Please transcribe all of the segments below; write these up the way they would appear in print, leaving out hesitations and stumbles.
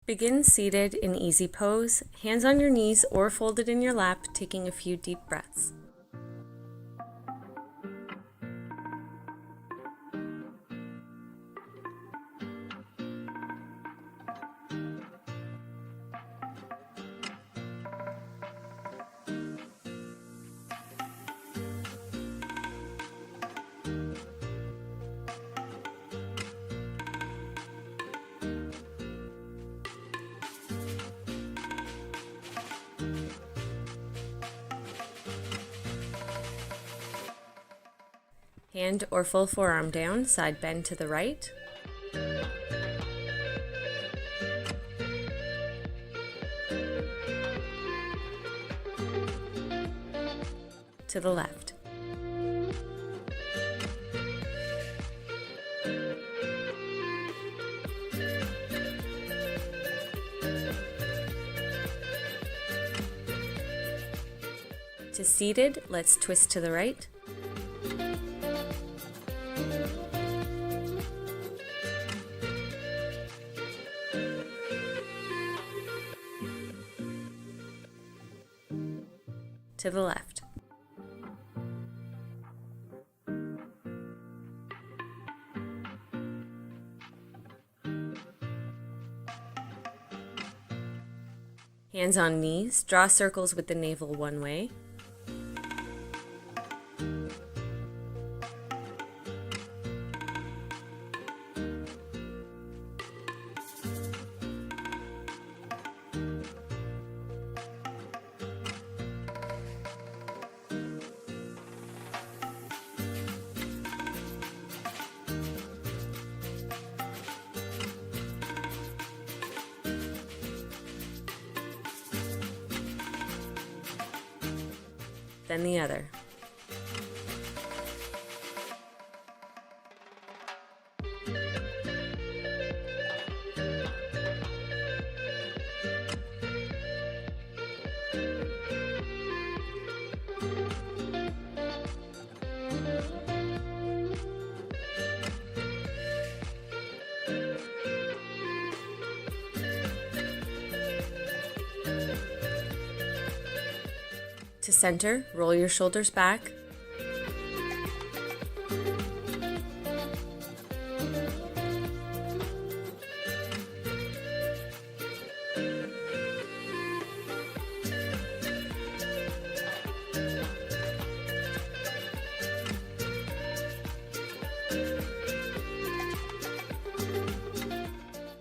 Begin seated in easy pose, hands on your knees or folded in your lap, taking a few deep breaths. Hand or full forearm down, side bend to the right. To the left. To seated, let's twist to the right. To the left. Hands on knees, draw circles with the navel one way. Then the other. To center, roll your shoulders back.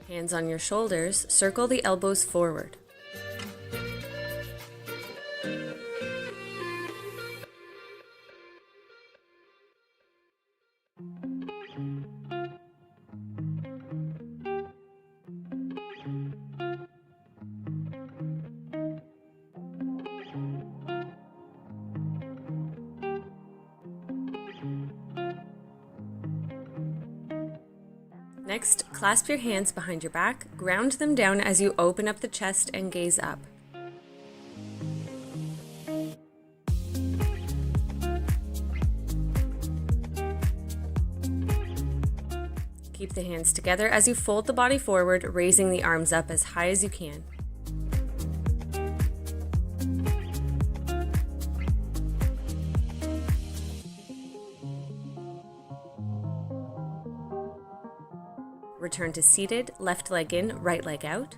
Hands on your shoulders, circle the elbows forward. Next, clasp your hands behind your back, ground them down as you open up the chest and gaze up. Keep the hands together as you fold the body forward, raising the arms up as high as you can. Return to seated, left leg in, right leg out.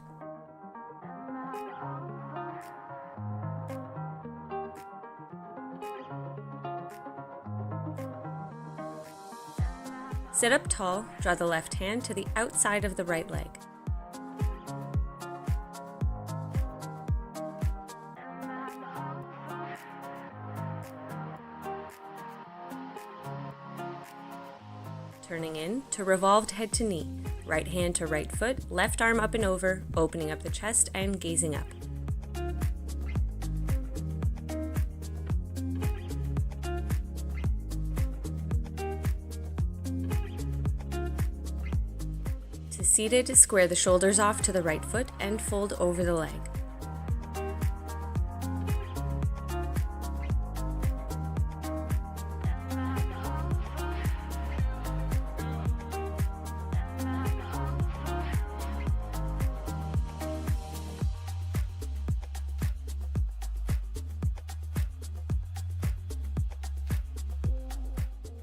Sit up tall, draw the left hand to the outside of the right leg. Turning in to revolved head to knee. Right hand to right foot, left arm up and over, opening up the chest and gazing up. To seated, square the shoulders off to the right foot and fold over the leg.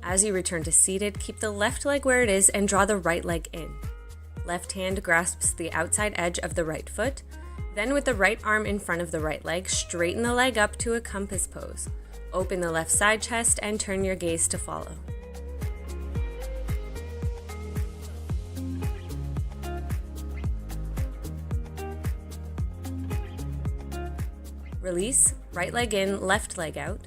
As you return to seated, keep the left leg where it is and draw the right leg in. Left hand grasps the outside edge of the right foot. Then with the right arm in front of the right leg, straighten the leg up to a compass pose. Open the left side chest and turn your gaze to follow. Release, right leg in, left leg out.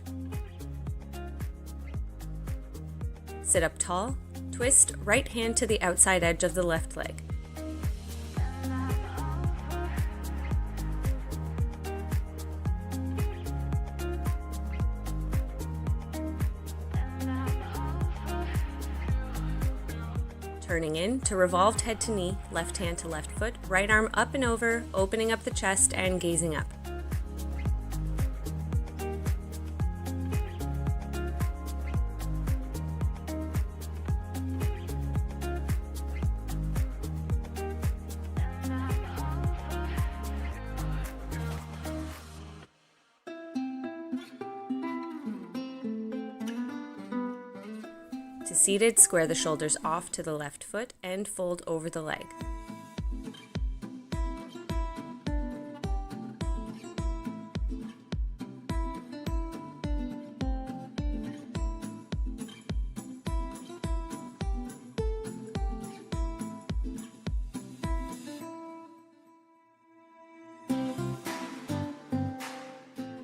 Sit up tall, twist right hand to the outside edge of the left leg. Turning in to revolved head to knee, left hand to left foot, right arm up and over, opening up the chest and gazing up. To seated, square the shoulders off to the left foot and fold over the leg.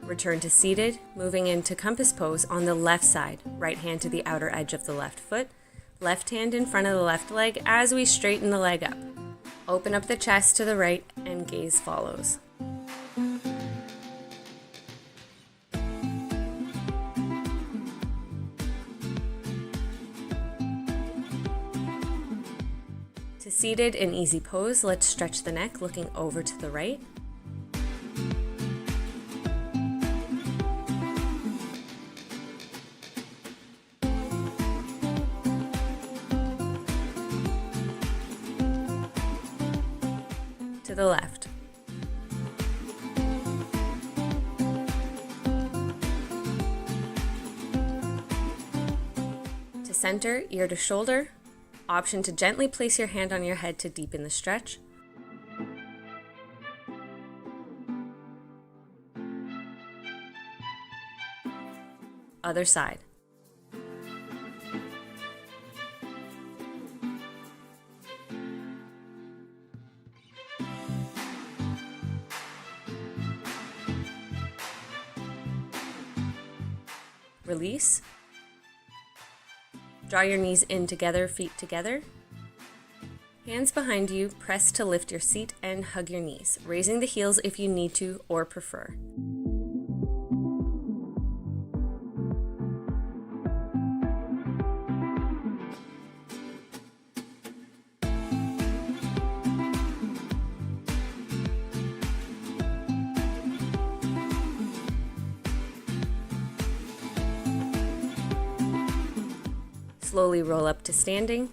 Return to seated, moving into compass pose on the left side, right hand to the outer edge of the left foot, left hand in front of the left leg as we straighten the leg up. Open up the chest to the right and gaze follows. To seated in easy pose, let's stretch the neck looking over to the right. To the left. To center, ear to shoulder. Option to gently place your hand on your head to deepen the stretch. Other side. Release. Draw your knees in together, feet together. Hands behind you, press to lift your seat and hug your knees, raising the heels if you need to or prefer. Slowly roll up to standing.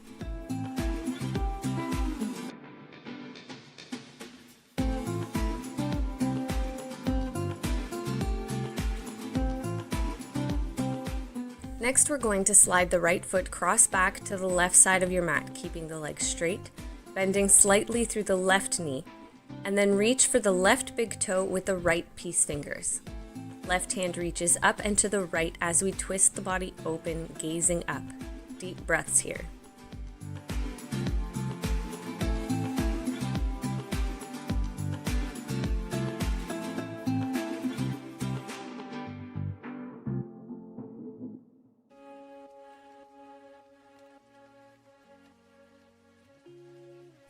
Next, we're going to slide the right foot cross back to the left side of your mat, keeping the leg straight, bending slightly through the left knee, and then reach for the left big toe with the right peace fingers. Left hand reaches up and to the right as we twist the body open, gazing up. Deep breaths here.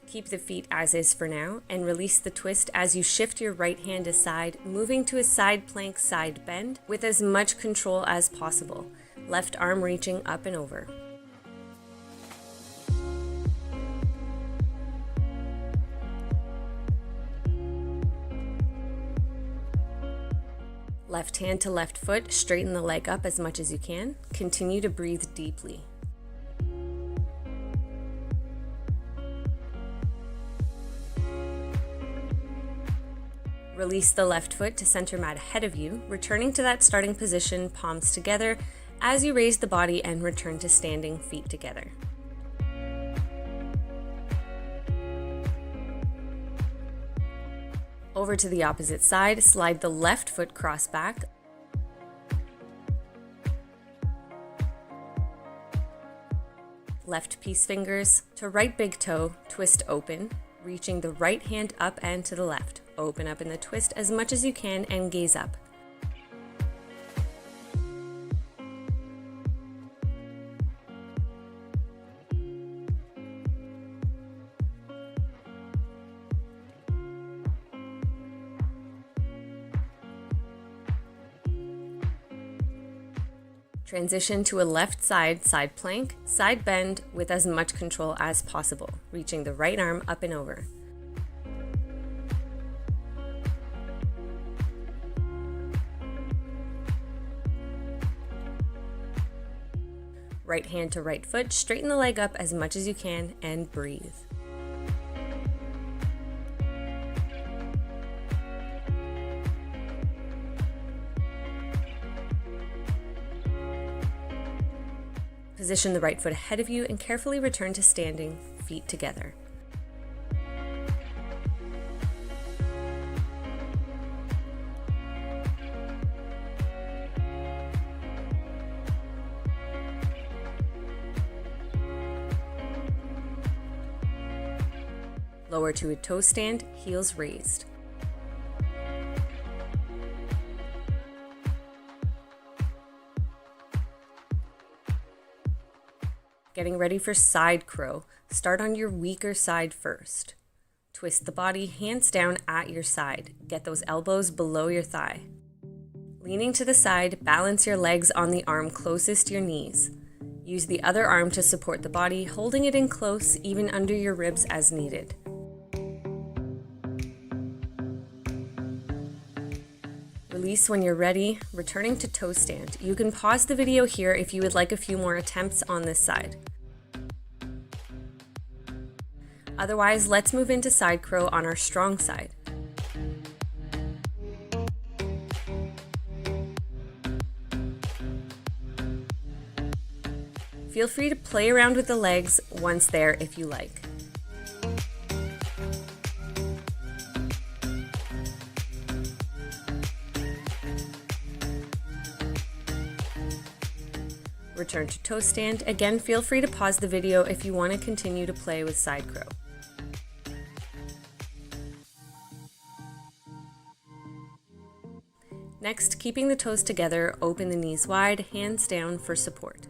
Keep the feet as is for now and release the twist as you shift your right hand aside, moving to a side plank side bend with as much control as possible. Left arm reaching up and over. Left hand to left foot, straighten the leg up as much as you can. Continue to breathe deeply. Release the left foot to center mat ahead of you, returning to that starting position, palms together, as you raise the body and return to standing, feet together. Over to the opposite side, slide the left foot cross back. Left peace fingers to right big toe, twist open, reaching the right hand up and to the left. Open up in the twist as much as you can and gaze up. Transition to a left side side plank, side bend with as much control as possible, reaching the right arm up and over. Right hand to right foot, straighten the leg up as much as you can and breathe. Position the right foot ahead of you and carefully return to standing, feet together. Lower to a toe stand, heels raised. Getting ready for side crow. Start on your weaker side first. Twist the body, hands down at your side. Get those elbows below your thigh. Leaning to the side, balance your legs on the arm closest to your knees. Use the other arm to support the body, holding it in close, even under your ribs as needed. Release when you're ready, returning to toe stand. You can pause the video here if you would like a few more attempts on this side. Otherwise, let's move into side crow on our strong side. Feel free to play around with the legs once there if you like. Return to toe stand. Again, feel free to pause the video if you want to continue to play with side crow. Next, keeping the toes together, open the knees wide, hands down for support.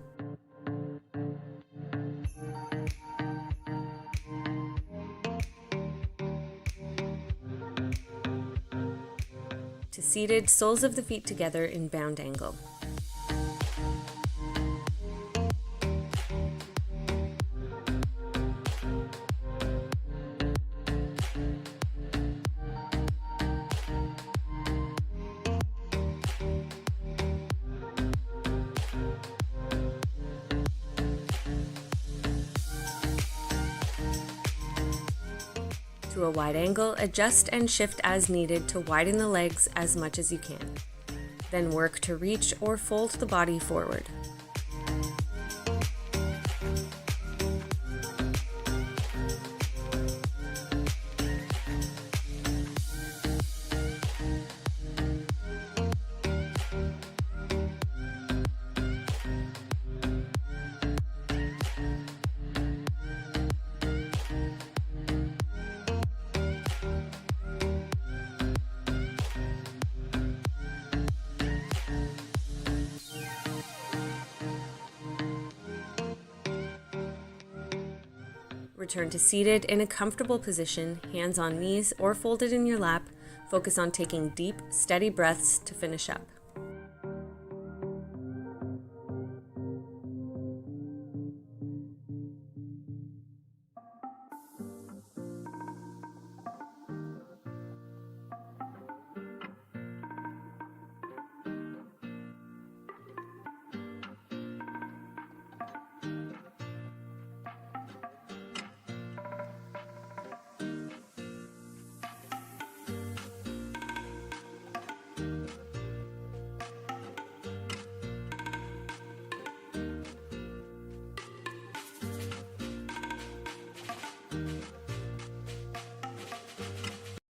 To seated, soles of the feet together in bound angle. To a wide angle, adjust and shift as needed to widen the legs as much as you can. Then work to reach or fold the body forward. Return to seated in a comfortable position, hands on knees or folded in your lap. Focus on taking deep, steady breaths to finish up.